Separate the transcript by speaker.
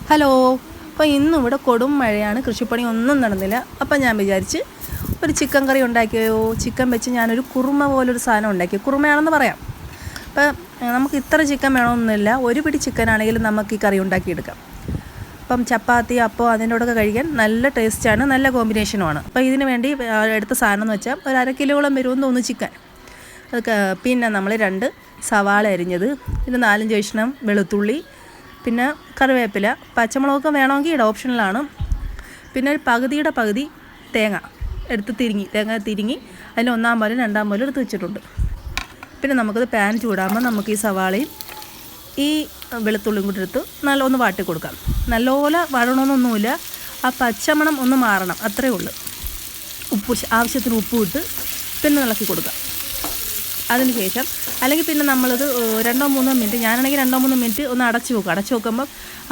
Speaker 1: Hello. അപ്പോൾ ഇന്നും ഇവിടെ കൊടും മഴയാണ്, കൃഷിപ്പണി ഒന്നും നടന്നില്ല. അപ്പം ഞാൻ വിചാരിച്ച് ഒരു ചിക്കൻ കറി ഉണ്ടാക്കിയോ. ചിക്കൻ വെച്ച് ഞാനൊരു കുറുമ പോലൊരു സാധനം ഉണ്ടാക്കി. കുറുമയാണെന്ന് പറയാം. അപ്പം നമുക്ക് ഇത്ര ചിക്കൻ വേണമെന്നില്ല, ഒരു പിടി ചിക്കൻ ആണെങ്കിലും നമുക്ക് ഈ കറി ഉണ്ടാക്കിയെടുക്കാം. അപ്പം ചപ്പാത്തി, അപ്പോൾ അതിൻ്റെ കൂടെയൊക്കെ കഴിക്കാൻ നല്ല ടേസ്റ്റാണ്, നല്ല കോമ്പിനേഷനുമാണ്. അപ്പോൾ ഇതിന് വേണ്ടി എടുത്ത സാധനം എന്ന് വെച്ചാൽ ഒരു 1/2 കിലോളം വരുമെന്ന് തോന്നുന്നു ചിക്കൻ. അതൊക്കെ പിന്നെ നമ്മൾ 2 സവാള അരിഞ്ഞത്, പിന്നെ 4-5 കഷ്ണം വെളുത്തുള്ളി, പിന്നെ കറിവേപ്പില, പച്ചമുളകൊക്കെ വേണമെങ്കിൽ ഇവിടെ ഓപ്ഷനിലാണ്. പിന്നെ ഒരു പകുതിയുടെ പകുതി തേങ്ങ എടുത്ത് തേങ്ങ തിരിങ്ങി അതിൻ്റെ 1/4 പാലും 2/2 പാലും എടുത്ത് വെച്ചിട്ടുണ്ട്. പിന്നെ നമുക്കത് പാൻ ചൂടാകുമ്പോൾ നമുക്ക് ഈ സവാളയും ഈ വെളുത്തുള്ളിയും കൂടി എടുത്ത് നല്ലൊന്ന് വാട്ടി കൊടുക്കാം. നല്ലപോലെ വഴണമെന്നൊന്നുമില്ല, ആ പച്ചമണം ഒന്ന് മാറണം, അത്രയേ ഉള്ളൂ. ആവശ്യത്തിന് ഉപ്പ് ഇട്ട് പിന്നെ ഇളക്കി കൊടുക്കാം. അതിന് ശേഷം അല്ലെങ്കിൽ പിന്നെ നമ്മളത് 2-3 മിനിറ്റ്, ഞാനാണെങ്കിൽ 2-3 മിനിറ്റ് ഒന്ന് അടച്ച് വെക്കും. അടച്ച് വെക്കുമ്പം